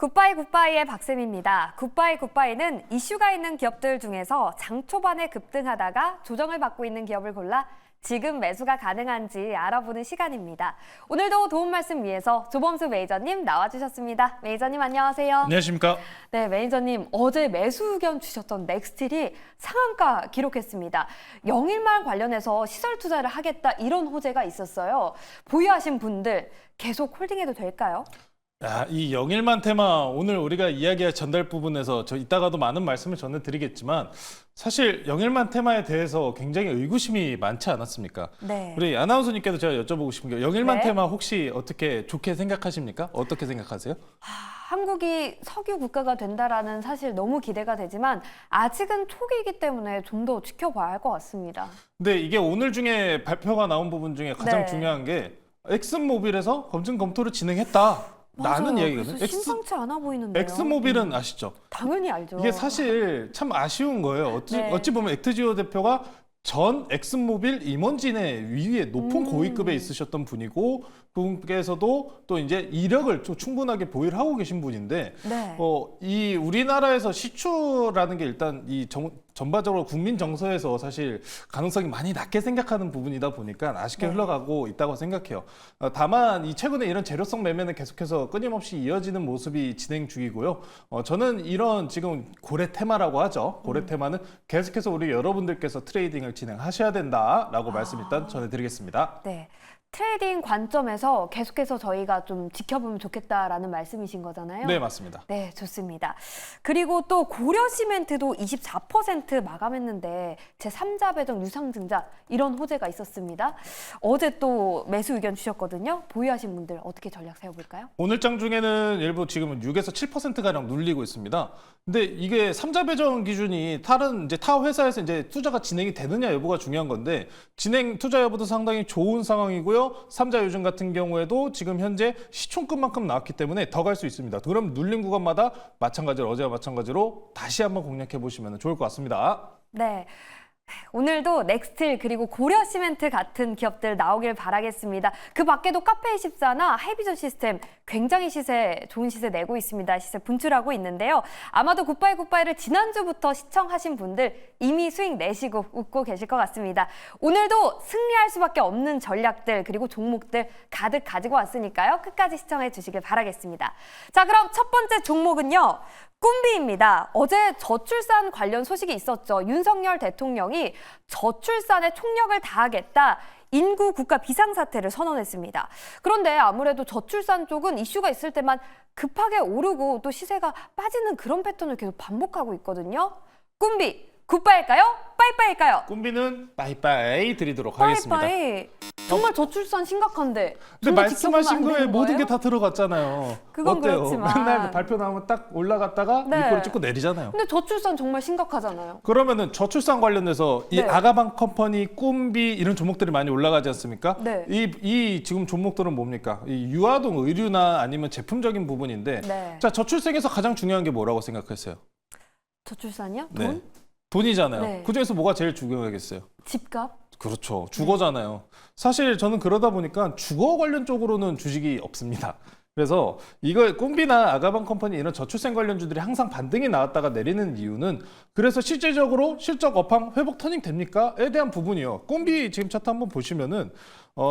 굿바이 굿바이의 박쌤입니다. 굿바이 굿바이는 이슈가 있는 기업들 중에서 장 초반에 급등하다가 조정을 받고 있는 기업을 골라 지금 매수가 가능한지 알아보는 시간입니다. 오늘도 도움 말씀 위해서 조범수 매니저님 나와주셨습니다. 매니저님 안녕하세요. 안녕하십니까? 네, 매니저님 어제 매수 의견 주셨던 넥스틸이 상한가 기록했습니다. 영일만 관련해서 시설 투자를 하겠다 이런 호재가 있었어요. 보유하신 분들 계속 홀딩해도 될까요? 야, 이 영일만 테마 오늘 우리가 이야기할 전달 부분에서 저 이따가도 많은 말씀을 전해드리겠지만 사실 영일만 테마에 대해서 굉장히 의구심이 많지 않았습니까? 네. 우리 아나운서님께도 제가 여쭤보고 싶은 게 영일만 네. 테마 혹시 어떻게 좋게 생각하십니까? 어떻게 생각하세요? 한국이 석유 국가가 된다라는 사실 너무 기대가 되지만 아직은 초기이기 때문에 좀 더 지켜봐야 할 것 같습니다. 근데 이게 오늘 중에 발표가 나온 부분 중에 가장 네. 중요한 게 엑슨모빌에서 검증 검토를 진행했다. 라는 맞아요. 이야기거든요. 그래서 심상치 않아 보이는데요. 엑슨모빌은 아시죠? 당연히 알죠. 이게 사실 참 아쉬운 거예요. 네. 어찌 보면 액트지오 대표가 전 엑슨모빌 임원진의 위에 높은 고위급에 있으셨던 분이고 그분께서도 또 이제 이력을 좀 충분하게 보유를 하고 계신 분인데 네. 이 우리나라에서 시추라는 게 일단 전반적으로 국민 정서에서 사실 가능성이 많이 낮게 생각하는 부분이다 보니까 아쉽게 네. 흘러가고 있다고 생각해요. 다만 이 최근에 이런 재료성 매매는 계속해서 끊임없이 이어지는 모습이 진행 중이고요. 저는 이런 지금 고래 테마라고 하죠. 고래 테마는 계속해서 우리 여러분들께서 트레이딩을 진행하셔야 된다라고 말씀 일단 전해드리겠습니다. 네. 트레이딩 관점에서 계속해서 저희가 좀 지켜보면 좋겠다라는 말씀이신 거잖아요. 네, 맞습니다. 네, 좋습니다. 그리고 또 고려시멘트도 24% 마감했는데 제3자 배정 유상증자 이런 호재가 있었습니다. 어제 또 매수 의견 주셨거든요. 보유하신 분들 어떻게 전략 세워볼까요? 오늘 장 중에는 일부 지금은 6에서 7%가량 눌리고 있습니다. 근데 이게 3자 배정 기준이 다른 이제 타 회사에서 이제 투자가 진행이 되느냐 여부가 중요한 건데 진행 투자 여부도 상당히 좋은 상황이고요. 3자 요즘 같은 경우에도 지금 현재 시총급만큼 나왔기 때문에 더 갈 수 있습니다. 그럼 눌린 구간마다 마찬가지로 어제와 마찬가지로 다시 한번 공략해 보시면 좋을 것 같습니다. 네. 오늘도 넥스틸 그리고 고려시멘트 같은 기업들 나오길 바라겠습니다. 그 밖에도 카페24나 하이비전 시스템 굉장히 좋은 시세 내고 있습니다. 시세 분출하고 있는데요. 아마도 굿바이 굿바이를 지난주부터 시청하신 분들 이미 수익 내시고 웃고 계실 것 같습니다. 오늘도 승리할 수밖에 없는 전략들 그리고 종목들 가득 가지고 왔으니까요. 끝까지 시청해 주시길 바라겠습니다. 자, 그럼 첫 번째 종목은요. 꿈비입니다. 어제 저출산 관련 소식이 있었죠. 윤석열 대통령이 저출산에 총력을 다하겠다. 인구 국가 비상사태를 선언했습니다. 그런데 아무래도 저출산 쪽은 이슈가 있을 때만 급하게 오르고 또 시세가 빠지는 그런 패턴을 계속 반복하고 있거든요. 꿈비, 굿바이일까요? 빠이빠이일까요? 꿈비는 빠이빠이 드리도록 하겠습니다. 빠이빠이. 정말 저출산 심각한데. 근데 좀 더 말씀하신 지켜보면 안 거에 되는 모든 거예요? 게 다 들어갔잖아요. 그건 어때요? 그렇지만. 맨날 발표 나오면 딱 올라갔다가 네. 윗꼬리 찍고 내리잖아요. 근데 저출산 정말 심각하잖아요. 그러면은 저출산 관련해서 이 네. 아가방 컴퍼니, 꿈비 이런 종목들이 많이 올라가지 않습니까? 네. 이 지금 종목들은 뭡니까? 이 유아동 의류나 아니면 제품적인 부분인데 네. 자, 저출생에서 가장 중요한 게 뭐라고 생각하세요? 저출산이요? 네. 돈? 돈이잖아요. 네. 그중에서 뭐가 제일 중요하겠어요? 집값? 그렇죠. 주거잖아요. 사실 저는 그러다 보니까 주거 관련 쪽으로는 주식이 없습니다. 그래서 이거 꿈비나 아가방 컴퍼니 이런 저출생 관련주들이 항상 반등이 나왔다가 내리는 이유는 그래서 실질적으로 실적 업황 회복 터닝 됩니까?에 대한 부분이요. 꿈비 지금 차트 한번 보시면은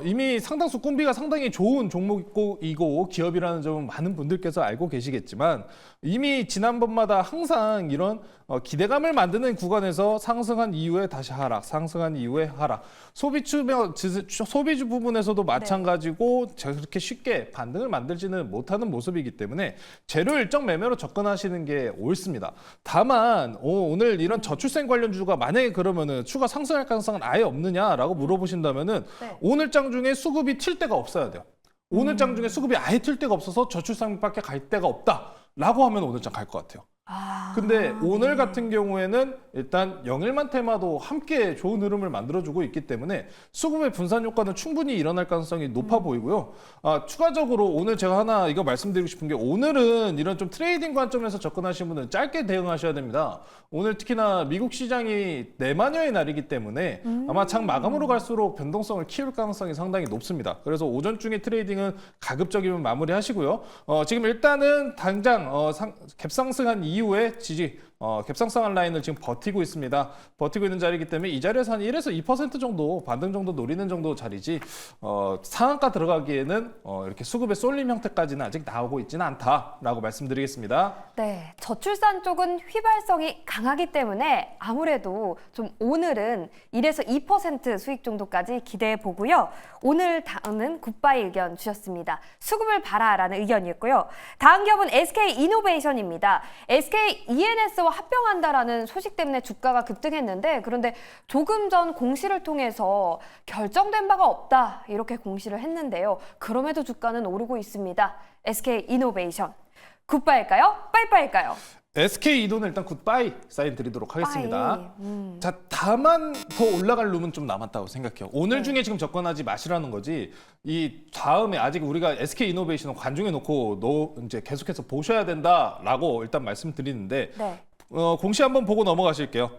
이미 상당수 꿈비가 상당히 좋은 종목이고 기업이라는 점은 많은 분들께서 알고 계시겠지만 이미 지난번마다 항상 이런 기대감을 만드는 구간에서 상승한 이후에 다시 하락, 상승한 이후에 하락. 소비주 부분에서도 마찬가지고 저렇게 쉽게 반등을 만들지는 못하는 모습이기 때문에 재료 일정 매매로 접근하시는 게 옳습니다. 다만 오늘 이런 저출생 관련주가 만약에 그러면은 추가 상승할 가능성은 아예 없느냐라고 물어보신다면은 네. 오늘 장 중에 수급이 튈 데가 없어야 돼요. 오늘 장 중에 수급이 아예 튈 데가 없어서 저출산밖에 갈 데가 없다라고 하면 오늘 장 갈 것 같아요. 근데 오늘 네. 같은 경우에는 일단 영일만 테마도 함께 좋은 흐름을 만들어주고 있기 때문에 수급의 분산 효과는 충분히 일어날 가능성이 높아 보이고요. 추가적으로 오늘 제가 하나 이거 말씀드리고 싶은 게 오늘은 이런 좀 트레이딩 관점에서 접근하시는 분은 짧게 대응하셔야 됩니다. 오늘 특히나 미국 시장이 내마녀의 날이기 때문에 아마 장 마감으로 갈수록 변동성을 키울 가능성이 상당히 높습니다. 그래서 오전 중에 트레이딩은 가급적이면 마무리하시고요. 지금 일단은 당장 갭상승한 이후에 지지 갭상승한 라인을 지금 버티고 있습니다. 버티고 있는 자리이기 때문에 이 자리에서 한 1에서 2% 정도 반등 정도 노리는 정도 자리지 상한가 들어가기에는 이렇게 수급의 쏠림 형태까지는 아직 나오고 있지는 않다라고 말씀드리겠습니다. 네, 저출산 쪽은 휘발성이 강하기 때문에 아무래도 좀 오늘은 1에서 2% 수익 정도까지 기대해 보고요. 오늘 다음은 굿바이 의견 주셨습니다. 수급을 봐라라는 의견이었고요. 다음 기업은 SK 이노베이션입니다. SK ENS와 합병한다라는 소식 때문에 주가가 급등했는데 그런데 조금 전 공시를 통해서 결정된 바가 없다 이렇게 공시를 했는데요. 그럼에도 주가는 오르고 있습니다. SK 이노베이션. 굿바일까요? 빠이빠일까요? SK 이도는 일단 굿바이 사인 드리도록 하겠습니다. 빠이. 자, 다만 더 올라갈 룸은 좀 남았다고 생각해요. 오늘 중에 지금 접근하지 마시라는 거지. 이 다음에 아직 우리가 SK 이노베이션은 관중에 놓고 이제 계속해서 보셔야 된다라고 일단 말씀드리는데 네. 공시 한번 보고 넘어가실게요.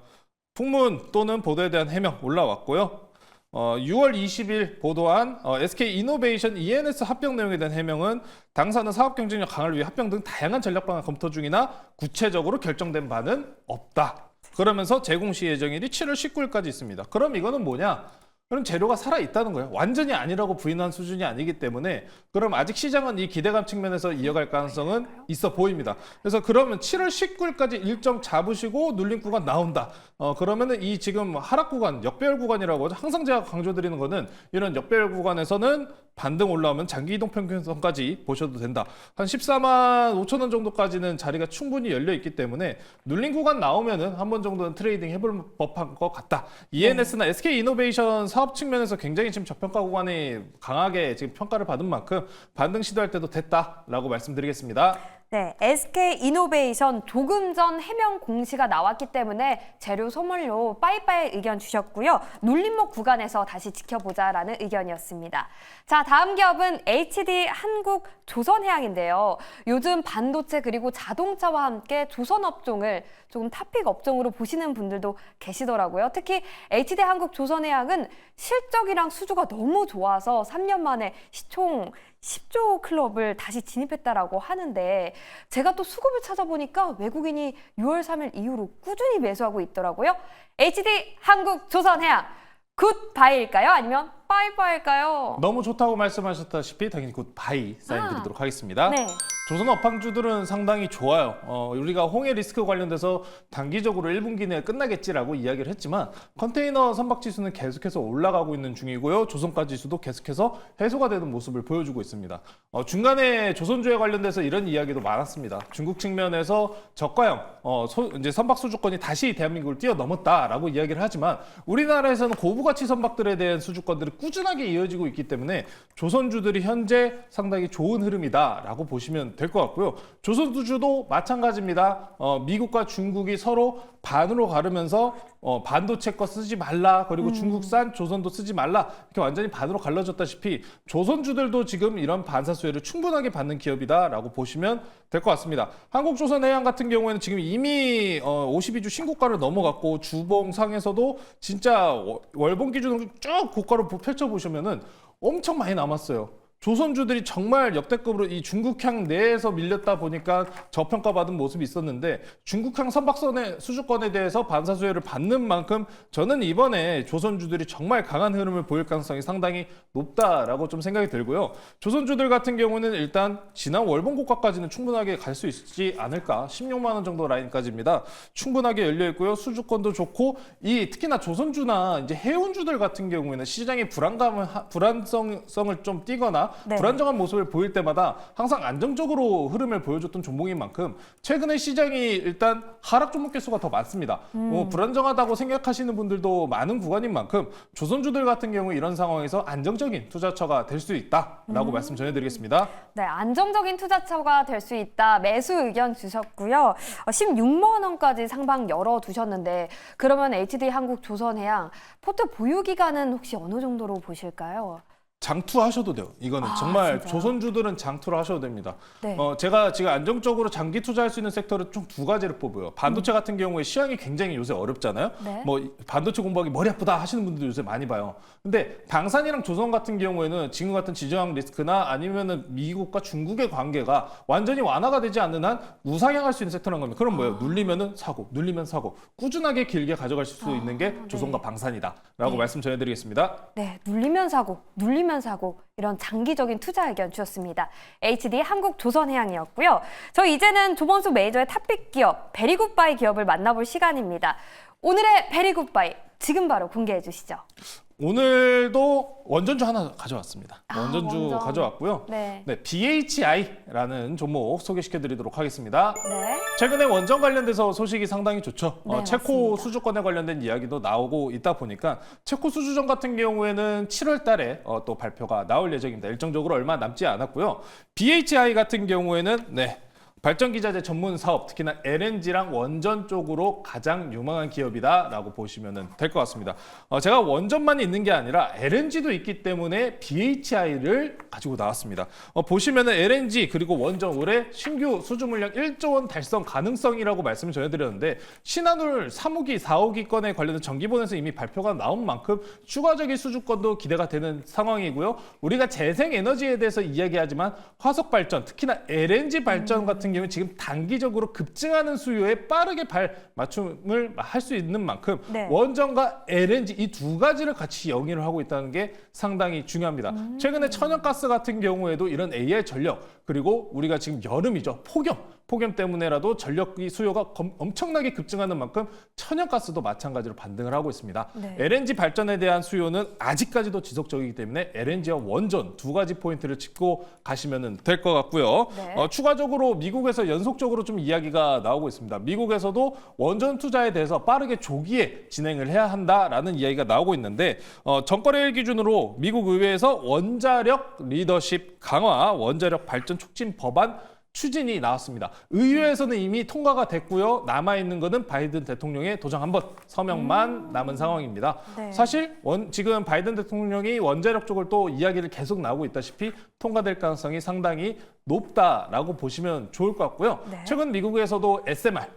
풍문 또는 보도에 대한 해명 올라왔고요. 6월 20일 보도한 SK 이노베이션 ENS 합병 내용에 대한 해명은 당사는 사업 경쟁력 강화를 위해 합병 등 다양한 전략 방안 검토 중이나 구체적으로 결정된 바는 없다. 그러면서 재공시 예정일이 7월 19일까지 있습니다. 그럼 이거는 뭐냐? 그럼 재료가 살아있다는 거예요. 완전히 아니라고 부인한 수준이 아니기 때문에 그럼 아직 시장은 이 기대감 측면에서 이어갈 가능성은 있어 보입니다. 그래서 그러면 7월 19일까지 일정 잡으시고 눌림 구간 나온다. 그러면은 이 지금 하락 구간, 역배열 구간이라고 항상 제가 강조드리는 거는 이런 역배열 구간에서는 반등 올라오면 장기 이동 평균선까지 보셔도 된다. 한 14만 5천 원 정도까지는 자리가 충분히 열려 있기 때문에 눌린 구간 나오면은 한 번 정도는 트레이딩 해볼 법한 것 같다. ENS나 SK 이노베이션 사업 측면에서 굉장히 지금 저평가 구간이 강하게 지금 평가를 받은 만큼 반등 시도할 때도 됐다라고 말씀드리겠습니다. 네, SK 이노베이션 조금 전 해명 공시가 나왔기 때문에 재료 소멸로 빠이빠이 의견 주셨고요. 눌림목 구간에서 다시 지켜보자라는 의견이었습니다. 자, 다음 기업은 HD 한국 조선해양인데요. 요즘 반도체 그리고 자동차와 함께 조선 업종을 조금 탑픽 업종으로 보시는 분들도 계시더라고요. 특히 HD 한국 조선해양은 실적이랑 수주가 너무 좋아서 3년 만에 시총 10조 클럽을 다시 진입했다라고 하는데 제가 또 수급을 찾아보니까 외국인이 6월 3일 이후로 꾸준히 매수하고 있더라고요. HD 한국 조선해양 굿바이일까요? 아니면 빠이빠이일까요? 너무 좋다고 말씀하셨다시피 당연히 굿바이 사인 드리도록 하겠습니다. 네. 조선 업황주들은 상당히 좋아요. 우리가 홍해 리스크 관련돼서 단기적으로 1분기 내에 끝나겠지라고 이야기를 했지만 컨테이너 선박 지수는 계속해서 올라가고 있는 중이고요. 조선가 지수도 계속해서 해소가 되는 모습을 보여주고 있습니다. 중간에 조선주에 관련돼서 이런 이야기도 많았습니다. 중국 측면에서 저가형 이제 선박 수주권이 다시 대한민국을 뛰어넘었다라고 이야기를 하지만 우리나라에서는 고부가치 선박들에 대한 수주권들이 꾸준하게 이어지고 있기 때문에 조선주들이 현재 상당히 좋은 흐름이다라고 보시면 될 것 같고요. 조선주도 마찬가지입니다. 미국과 중국이 서로 반으로 가르면서 반도체 거 쓰지 말라 그리고 중국산 조선도 쓰지 말라 이렇게 완전히 반으로 갈라졌다시피 조선주들도 지금 이런 반사 수혜를 충분하게 받는 기업이다라고 보시면 될 것 같습니다. 한국조선해양 같은 경우에는 지금 이미 52주 신고가를 넘어갔고 주봉상에서도 진짜 월봉 기준으로 쭉 고가를 펼쳐보시면은 엄청 많이 남았어요. 조선주들이 정말 역대급으로 이 중국향 내에서 밀렸다 보니까 저평가받은 모습이 있었는데 중국향 선박선의 수주권에 대해서 반사수혜를 받는 만큼 저는 이번에 조선주들이 정말 강한 흐름을 보일 가능성이 상당히 높다라고 좀 생각이 들고요. 조선주들 같은 경우는 일단 지난 월봉 고가까지는 충분하게 갈 수 있지 않을까 16만 원 정도 라인까지입니다. 충분하게 열려 있고요. 수주권도 좋고 이 특히나 조선주나 이제 해운주들 같은 경우에는 시장의 불안성을 좀 띄거나 특히나 네. 불안정한 모습을 보일 때마다 항상 안정적으로 흐름을 보여줬던 종목인 만큼 최근에 시장이 일단 하락 종목 개수가 더 많습니다. 불안정하다고 생각하시는 분들도 많은 구간인 만큼 조선주들 같은 경우 이런 상황에서 안정적인 투자처가 될 수 있다라고 말씀 전해드리겠습니다. 네, 안정적인 투자처가 될 수 있다. 매수 의견 주셨고요. 16만 원까지 상방 열어두셨는데 그러면 HD 한국 조선해양 포트 보유 기간은 혹시 어느 정도로 보실까요? 장투하셔도 돼요. 이거는 정말 진짜요? 조선주들은 장투를 하셔도 됩니다. 네. 제가 지금 안정적으로 장기 투자할 수 있는 섹터를 총 두 가지를 뽑아요. 반도체 같은 경우에 시황이 굉장히 요새 어렵잖아요. 네. 뭐 반도체 공부하기 머리 아프다 하시는 분들 요새 많이 봐요. 근데 방산이랑 조선 같은 경우에는 지금 같은 지정학 리스크나 아니면은 미국과 중국의 관계가 완전히 완화가 되지 않는 한 우상향할 수 있는 섹터라는 겁니다. 그럼 뭐예요? 눌리면은 사고, 눌리면 사고. 꾸준하게 길게 가져갈 수 있는 게 조선과 방산이다라고 말씀 전해드리겠습니다. 네, 눌리면 사고, 눌리면 사고 이런 장기적인 투자 의견 주셨습니다. HD 한국 조선해양이었고요. 저 이제는 조범수 메이저의 탑픽 기업 베리굿바이 기업을 만나볼 시간입니다. 오늘의 베리굿바이 지금 바로 공개해 주시죠. 오늘도 원전주 하나 가져왔습니다. 원전주 원전. 가져왔고요. 네. 네, BHI라는 종목 소개시켜드리도록 하겠습니다. 네. 최근에 원전 관련돼서 소식이 상당히 좋죠. 네, 체코 맞습니다. 수주권에 관련된 이야기도 나오고 있다 보니까 체코 수주전 같은 경우에는 7월 달에 또 발표가 나올 예정입니다. 일정적으로 얼마 남지 않았고요. BHI 같은 경우에는 발전기자재 전문 사업, 특히나 LNG랑 원전 쪽으로 가장 유망한 기업이다라고 보시면 될 것 같습니다. 제가 원전만 있는 게 아니라 LNG도 있기 때문에 BHI를 가지고 나왔습니다. 보시면 LNG 그리고 원전 올해 신규 수주 물량 1조 원 달성 가능성이라고 말씀을 전해드렸는데 신한울 3호기, 4호기 건에 관련된 정기본에서 이미 발표가 나온 만큼 추가적인 수주권도 기대가 되는 상황이고요. 우리가 재생에너지에 대해서 이야기하지만 화석발전, 특히나 LNG 발전 같은 경우는 지금 단기적으로 급증하는 수요에 빠르게 맞춤을 할 수 있는 만큼 네. 원전과 LNG 이 두 가지를 같이 영위를 하고 있다는 게 상당히 중요합니다. 최근에 천연가스 같은 경우에도 이런 AI 전력 그리고 우리가 지금 여름이죠. 폭염 때문에라도 전력 수요가 엄청나게 급증하는 만큼 천연가스도 마찬가지로 반등을 하고 있습니다. 네. LNG 발전에 대한 수요는 아직까지도 지속적이기 때문에 LNG와 원전 두 가지 포인트를 짚고 가시면 될 것 같고요. 네. 추가적으로 미국에서 연속적으로 좀 이야기가 나오고 있습니다. 미국에서도 원전 투자에 대해서 빠르게 조기에 진행을 해야 한다라는 이야기가 나오고 있는데 전거래일 기준으로 미국 의회에서 원자력 리더십 강화, 원자력 발전 촉진 법안 추진이 나왔습니다. 의회에서는 이미 통과가 됐고요. 남아있는 거는 바이든 대통령의 도장 한 번, 서명만 남은 상황입니다. 네. 사실 지금 바이든 대통령이 원자력 쪽을 또 이야기를 계속 나오고 있다시피 통과될 가능성이 상당히 높다라고 보시면 좋을 것 같고요. 네. 최근 미국에서도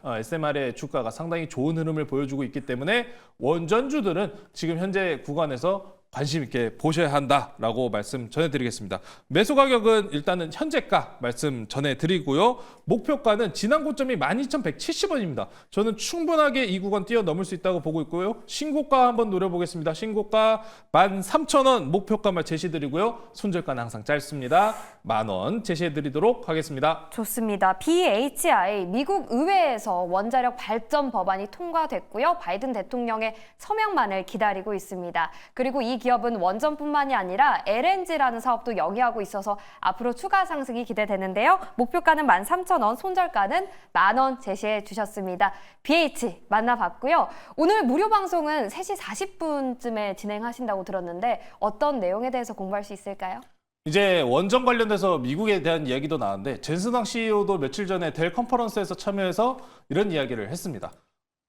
SMR의 주가가 상당히 좋은 흐름을 보여주고 있기 때문에 원전주들은 지금 현재 구간에서 관심 있게 보셔야 한다라고 말씀 전해드리겠습니다. 매수 가격은 일단은 현재가 말씀 전해드리고요. 목표가는 지난 고점이 12,170원입니다. 저는 충분하게 이 구간 뛰어넘을 수 있다고 보고 있고요. 신고가 한번 노려보겠습니다. 신고가 13,000원 목표가만 제시드리고요. 손절가는 항상 짧습니다. 10,000원 제시해드리도록 하겠습니다. 좋습니다. BHI 미국 의회에서 원자력 발전 법안이 통과됐고요. 바이든 대통령의 서명만을 기다리고 있습니다. 그리고 이 기업은 원전뿐만이 아니라 LNG라는 사업도 영위하고 있어서 앞으로 추가 상승이 기대되는데요. 목표가는 13,000원, 손절가는 10,000원 제시해 주셨습니다. BH 만나봤고요. 오늘 무료 방송은 3시 40분쯤에 진행하신다고 들었는데 어떤 내용에 대해서 공부할 수 있을까요? 이제 원전 관련돼서 미국에 대한 이야기도 나왔는데 젠스당 CEO도 며칠 전에 델 컨퍼런스에서 참여해서 이런 이야기를 했습니다.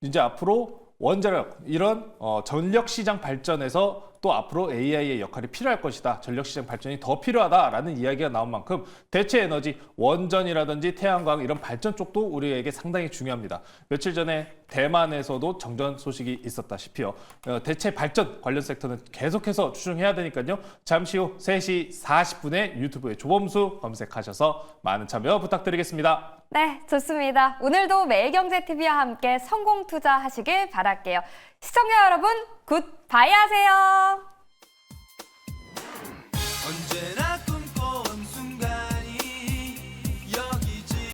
이제 앞으로 원자력 이런 전력 시장 발전에서 또 앞으로 AI의 역할이 필요할 것이다. 전력 시장 발전이 더 필요하다라는 이야기가 나온 만큼 대체 에너지, 원전이라든지 태양광 이런 발전 쪽도 우리에게 상당히 중요합니다. 며칠 전에 대만에서도 정전 소식이 있었다시피요. 대체 발전 관련 섹터는 계속해서 추종해야 되니까요. 잠시 후 3시 40분에 유튜브에 조범수 검색하셔서 많은 참여 부탁드리겠습니다. 네, 좋습니다. 오늘도 매일경제TV와 함께 성공 투자하시길 바랄게요. 시청자 여러분, 굿바이 하세요. 언제나